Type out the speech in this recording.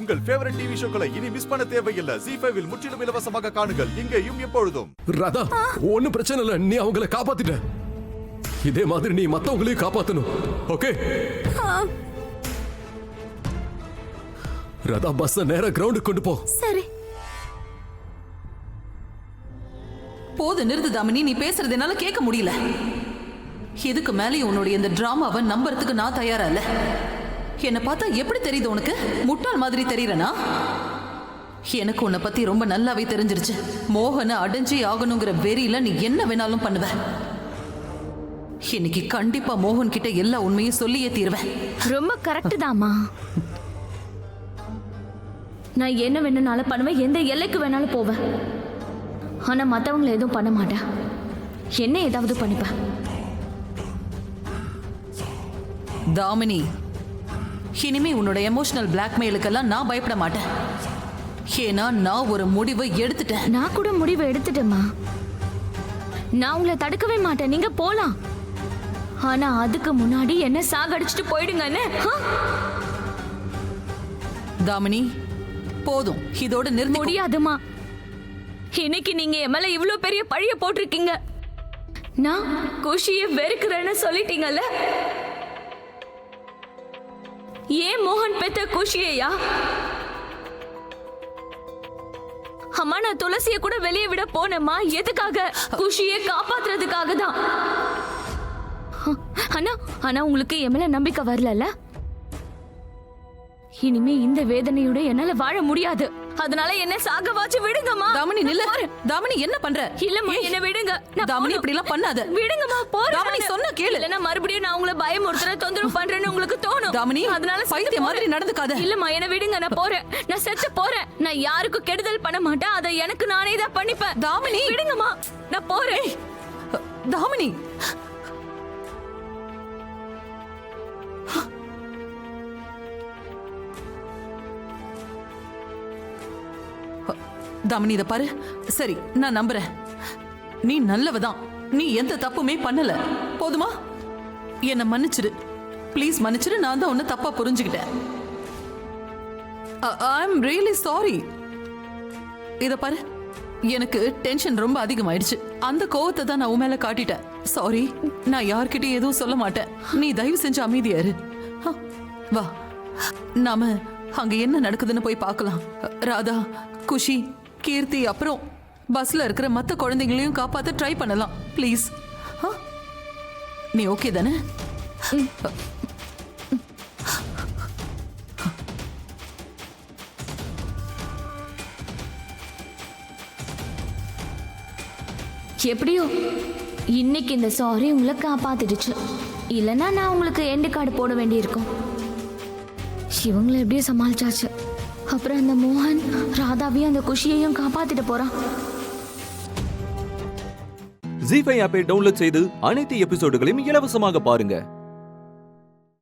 உங்கள் favourite TV ஷோக்களை இனி miss பண்ண தேவையில்லை. ஜீ5 இல் முற்றிலும் இலவசமாக காணுங்கள், இங்கேயும் எப்பொழுதும். ராதா, ஒண்ணும் பிரச்சனை இல்ல, நீ அவங்களை காப்பாத்திட்ட. இதே மாதிரி நீ மத்தவங்களையும் காப்பாத்தணும், ஓகே? ராதா, பஸ் நேரா கிரவுண்டுக்கு கொண்டு போ. சரி. போது, நிறுத்து தாமினி. நீ பேசுறது என்னால கேட்க முடியல. இதுக்கு மேலே உன்னுடைய இந்த டிராமாவை நம்புறதுக்கு நான் தயாரா இல்ல. என்னை பார்த்தா எப்படி தெரியுது உனக்கு? முட்டாள் மாதிரி தெரியறனா? எனக்கு உன்னை பத்தி ரொம்ப நல்லாவே தெரிஞ்சிருச்சு. மோகனை அடைஞ்சே ஆகணுங்கிற வெறியில நீ என்ன வேணாலும் பண்ணுவ. இன்னைக்கு கண்டிப்பா மோகன் கிட்ட எல்லா உண்மையும் சொல்லியே தீர்வேன். ரொம்ப கரெக்ட் தாமா. நான் என்ன வேணும்னாலும் பண்ணுவேன், எந்த எல்லைக்கு வேணாலும் போவேன். ஆனா மத்தவங்களை எதுவும் பண்ண மாட்டேன். என்ன ஏதாவது பண்ணிப்பேன். தாமினி, இனிமே உன்னோட எமோஷனல் பிளாக்மெயிலுக்கெல்லாம் நான் பயப்பட மாட்டேன். ஏன்னா நான் ஒரு முடிவை எடுத்துட்டேன். நான் கூட முடிவை எடுத்துட்டேம்மா. நான் உங்களை தடுக்கவே மாட்டேன், நீங்க போலாம். ஆனா அதுக்கு முன்னாடி என்ன சாகடிச்சிட்டு போயிடுங்கன்னு. தாமினி, போதும், இதோட நிறுத்த முடியாதுமா. இன்னைக்கு நீங்க என் மேல இவ்வளவு பெரிய பழிய போட்டிருக்கீங்க. நான் குஷியை வெறுக்கிறேன்னு சொல்லிட்டீங்கல்ல. ஏன் மோகன் பெத்த குஷியையா? அம்மா, நான் துளசியை கூட வெளியே விட போனேம்மா. எதுக்காக? குஷியை காப்பாத்துறதுக்காக தான். ஆனா உங்களுக்கு என் மேல நம்பிக்கை வரல. இனிமே இந்த வேதனையோட என்னால வாழ முடியாது. அதனால என்ன சாகவாச்சு விடுங்கம்மா. தாமினி, நில்லு. தாமினி, என்ன பண்ற? இல்லம்மா, என்ன விடுங்க. தாமினி, இப்படி எல்லாம் பண்ணாத. விடுங்கம்மா, போறேன். தாமினி, சொன்னா கேளு. இல்லனா மறுபடியும் நான் உங்களை பயமுறுத்துற தொந்தரவு பண்றேன்னு உங்களுக்கு தோணும். தாமினி, அதனால பைத்திய மாதிரி நடந்துக்காத. இல்லம்மா, என்ன விடுங்க, நான் போறேன். நான் செத்து போறேன். நான் யாருக்கும் கெடுதல் பண்ண மாட்டேன். அதை எனக்கு நானே தான் பண்ணிப்பேன். தாமினி, விடுங்கம்மா, நான் போறேன். தாமினி, தாமினி, இத பாரு. சரி, நான் நம்புறேன். நீ நல்லவதான். நீ எந்த தப்புமே பண்ணல. போதுமா? என்ன மன்னிச்சிரு, ப்ளீஸ் மன்னிச்சிரு. நான் தான் உன்னை தப்பா புரிஞ்சுக்கிட்டேன். I am really sorry. இத பாரு, எனக்கு டென்ஷன் ரொம்ப அதிகமாயிடுச்சு. அந்த கோவத்தை தான் நான் உன் மேல காட்டிட்டேன். சாரி. நான் யார்கிட்டயும் எதுவும் சொல்ல மாட்டேன். நீ தயவு செஞ்சு அமைதியா இரு. வா, நாம அங்க என்ன நடக்குதுன்னு போய் பார்க்கலாம். ராதா, குஷி, கீர்த்தி, அப்புறம் பஸ்ல இருக்கிற மத்த குழந்தைங்களையும் காப்பாத்த ட்ரை பண்ணலாம். ப்ளீஸ். நீ ஓகே தானே? எப்படியோ இன்னைக்கு இந்த சாரி உங்களை காப்பாத்திடுச்சு. இல்லைன்னா நான் உங்களுக்கு எண்டு கார்டு போட வேண்டியிருக்கும். இவங்களை எப்படியோ சமாளிச்சாச்சு. அப்புறம் அந்த மோகன் ராதாவையும் அந்த குஷியையும் காப்பாத்திட்டு போறான். ஜீ5 ஆப்பை டவுன்லோட் செய்து அனைத்து எபிசோடுகளையும் இலவசமாக பாருங்க.